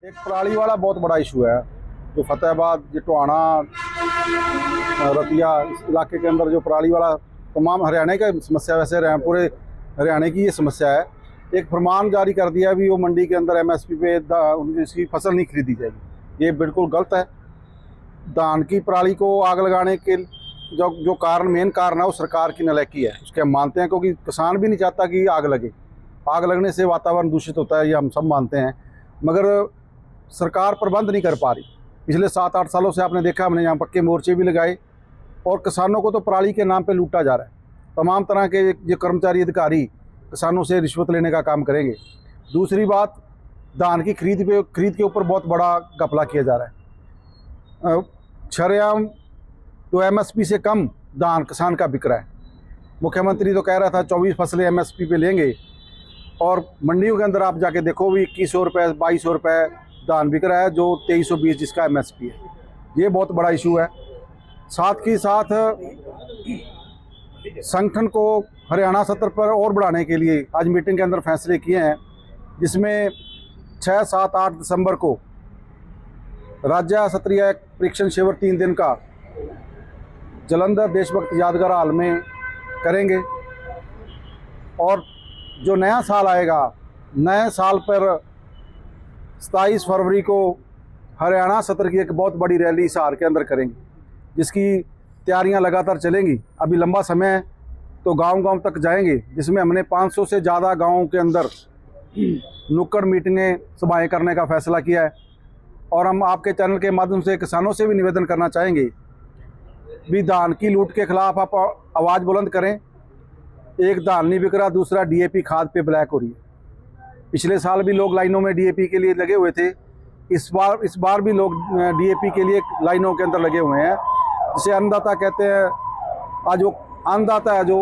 एक पराली वाला बहुत बड़ा इशू है जो फतेहाबाद जिटवाना रतिया इस इलाके के अंदर जो पराली वाला तमाम हरियाणा का समस्या, वैसे पूरे हरियाणा की ये समस्या है। एक फरमान जारी कर दिया भी वो मंडी के अंदर एमएसपी पे इसकी फसल नहीं खरीदी जाएगी। ये बिल्कुल गलत है। धान की पराली को आग लगाने के जो कारण, मेन कारण है वो सरकार की नालायकी है, उसके हम मानते हैं, क्योंकि किसान भी नहीं चाहता कि आग लगे। आग लगने से वातावरण दूषित होता है, ये हम सब मानते हैं, मगर सरकार प्रबंध नहीं कर पा रही। पिछले 7-8 सालों से आपने देखा, हमने यहाँ पक्के मोर्चे भी लगाए और किसानों को तो पराली के नाम पे लूटा जा रहा है। तमाम तरह के जो कर्मचारी अधिकारी किसानों से रिश्वत लेने का काम करेंगे। दूसरी बात, धान की खरीद के ऊपर बहुत बड़ा घपला किया जा रहा है। शरेआम तो एमएसपी से कम धान किसान का बिक रहा है। मुख्यमंत्री तो कह रहा था 24 फसलें एमएसपी पे लेंगे, और मंडियों के अंदर आप जाके देखो भी 2100 रुपये 2200 रुपये धान बिक रहा है, जो 2320 जिसका एमएसपी है। ये बहुत बड़ा इशू है। साथ ही साथ संगठन को हरियाणा सत्र पर और बढ़ाने के लिए आज मीटिंग के अंदर फैसले किए हैं, जिसमें 6, 7, 8 दिसंबर को राज्य स्तरीय परीक्षण शिविर 3 दिन का जलंधर देशभक्त यादगार हाल में करेंगे। और जो नया साल आएगा, नए साल पर 27 फरवरी को हरियाणा सत्र की एक बहुत बड़ी रैली हिसार के अंदर करेंगे, जिसकी तैयारियां लगातार चलेंगी। अभी लंबा समय है तो गांव-गांव तक जाएंगे, जिसमें हमने 500 से ज़्यादा गाँवों के अंदर नुक्कड़ मीटिंगें, सभाएँ करने का फैसला किया है। और हम आपके चैनल के माध्यम से किसानों से भी निवेदन करना चाहेंगे भी धान की लूट के खिलाफ आप आवाज़ बुलंद करें। एक धान नहीं बिक रहा, दूसरा डीएपी खाद पे ब्लैक हो रही है। पिछले साल भी लोग लाइनों में डीएपी के लिए लगे हुए थे, इस बार भी लोग डीएपी के लिए लाइनों के अंदर लगे हुए हैं, जिसे अन्नदाता कहते हैं। आज वो अन्नदाता है जो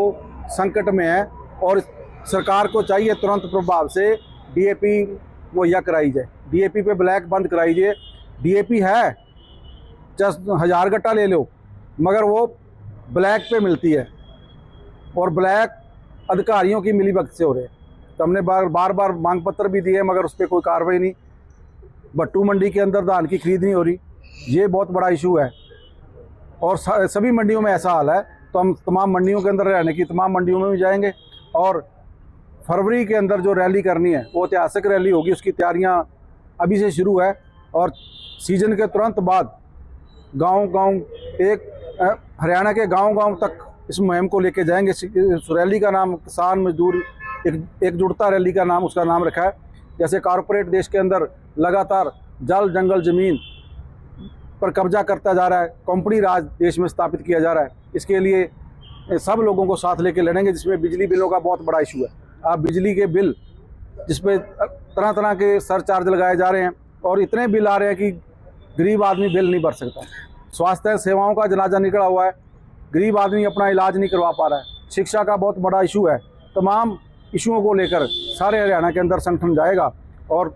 संकट में है, और सरकार को चाहिए तुरंत प्रभाव से डीएपी मुहैया कराई जाए, डीएपी पे ब्लैक बंद कराई जाए। डीएपी है, जस्ट 1000 गट्टा ले लो, मगर वो ब्लैक पे मिलती है, और ब्लैक अधिकारियों की मिलीभगत से हो रहे हैं। तो हमने बार बार मांग पत्र भी दिए, मगर उस पर कोई कार्रवाई नहीं। भट्टू मंडी के अंदर धान की खरीद नहीं हो रही, ये बहुत बड़ा इशू है, और सभी मंडियों में ऐसा हाल है। तो हम तमाम मंडियों के अंदर रहने की तमाम मंडियों में भी जाएंगे, और फरवरी के अंदर जो रैली करनी है वो ऐतिहासिक रैली होगी। उसकी तैयारियां अभी से शुरू है, और सीजन के तुरंत बाद गांव-गांव, एक हरियाणा के गांव-गांव तक इस मुहिम को लेके जाएंगे। इस रैली का नाम किसान मजदूर एकजुटता रैली का नाम, उसका नाम रखा है। जैसे कॉरपोरेट देश के अंदर लगातार जल जंगल ज़मीन पर कब्जा करता जा रहा है, कंपनी राज देश में स्थापित किया जा रहा है। इसके लिए सब लोगों को साथ लेके लड़ेंगे, जिसमें बिजली बिलों का बहुत बड़ा इशू है। आप बिजली के बिल जिसपे तरह तरह के सरचार्ज लगाए जा रहे हैं, और इतने बिल आ रहे हैं कि गरीब आदमी बिल नहीं भर सकता। स्वास्थ्य सेवाओं का जनाजा निकला हुआ है, गरीब आदमी अपना इलाज नहीं करवा पा रहा है। शिक्षा का बहुत बड़ा इशू है। तमाम इशुओं को लेकर सारे हरियाणा के अंदर संगठन जाएगा, और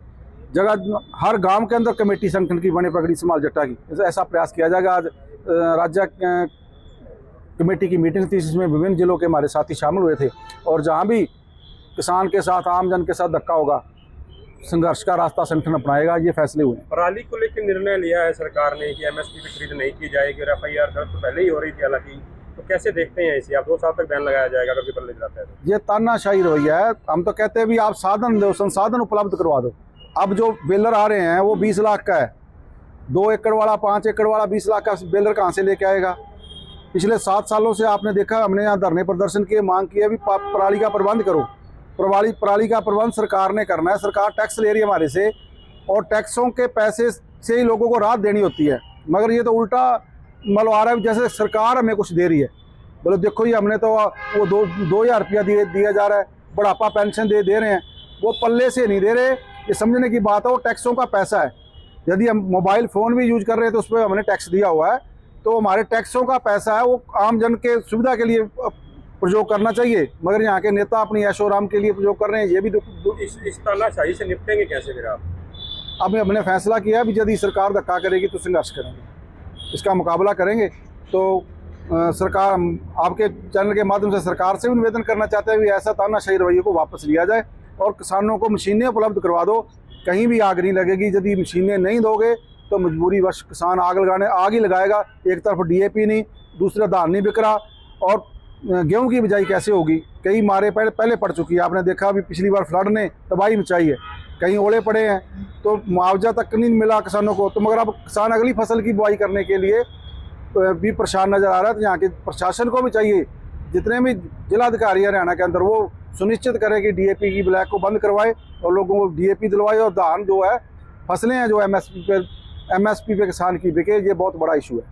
जगह हर गांव के अंदर कमेटी संगठन की बने पकड़ी संभाल जट्टा की, ऐसा प्रयास किया जाएगा। आज राज्य कमेटी की मीटिंग थी, जिसमें विभिन्न जिलों के हमारे साथी शामिल हुए थे, और जहां भी किसान के साथ, आम जन के साथ धक्का होगा, संघर्ष का रास्ता संगठन अपनाएगा। ये फैसले हुए। पराली को लेकर निर्णय लिया है सरकार ने कि एमएसपी पे खरीद नहीं की जाएगी, और एफआईआर दर्ज तो पहले ही हो रही थी हालांकि। तो कैसे देखते हैं इसे? आप 2 साल तक बैन लगाया जाएगा अगर पेपर ले जाता है तो? ये तानाशाही रवैया है। हम तो कहते हैं भी आप साधन दो, संसाधन उपलब्ध करवा दो। अब जो बेलर आ रहे हैं वो 20 लाख का है, 2 एकड़ वाला, 5 एकड़ वाला 20 लाख का बेलर कहाँ से लेके आएगा? पिछले 7 सालों से आपने देखा, हमने यहाँ धरने प्रदर्शन किए, मांग की है भी पराली का प्रबंध करो। पराली का प्रबंध सरकार ने करना है। सरकार टैक्स ले रही है हमारे से, और टैक्सों के पैसे से ही लोगों को राहत देनी होती है, मगर ये तो उल्टा मतलब आ रहा है, जैसे सरकार हमें कुछ दे रही है। बोलो देखो, ये हमने तो वो 2000 रुपया दिया जा रहा है, बुढ़ापा पेंशन दे रहे हैं, वो पल्ले से नहीं दे रहे। ये समझने की बात है, वो टैक्सों का पैसा है। यदि हम मोबाइल फ़ोन भी यूज कर रहे हैं तो उस पर हमने टैक्स दिया हुआ है, तो हमारे टैक्सों का पैसा है, वो आम जन के सुविधा के लिए प्रयोग करना चाहिए, मगर यहाँ के नेता अपनी ऐशोआराम के लिए प्रयोग कर रहे हैं। ये भी इस तानाशाही से निपटेंगे कैसे फिर आप? अब हमने फैसला किया भी यदि सरकार धक्का करेगी तो संघर्ष करेंगे, इसका मुकाबला करेंगे। तो सरकार, आपके चैनल के माध्यम से सरकार से भी निवेदन करना चाहते हैं कि ऐसा तानाशाही रवैये को वापस लिया जाए, और किसानों को मशीनें उपलब्ध करवा दो, कहीं भी आग नहीं लगेगी। यदि मशीनें नहीं दोगे तो मजबूरी वश किसान आग ही लगाएगा। एक तरफ DAP नहीं, दूसरा धान नहीं बिक रहा, और गेहूं की बिजाई कैसे होगी? कई मारे पहले पड़ चुकी है, आपने देखा अभी पिछली बार फ्लड ने तबाही मचाई है, कहीं ओले पड़े हैं तो मुआवजा तक नहीं मिला किसानों को। तो मगर अब किसान अगली फसल की बुआई करने के लिए भी परेशान नज़र आ रहा है। तो यहाँ के प्रशासन को भी चाहिए, जितने भी जिलाधिकारी हरियाणा के अंदर, वो सुनिश्चित करें कि DAP की ब्लैक को बंद करवाए और लोगों को DAP दिलवाए, और धान जो है, फसलें हैं जो MSP पे किसान की बिके, ये बहुत बड़ा इशू है।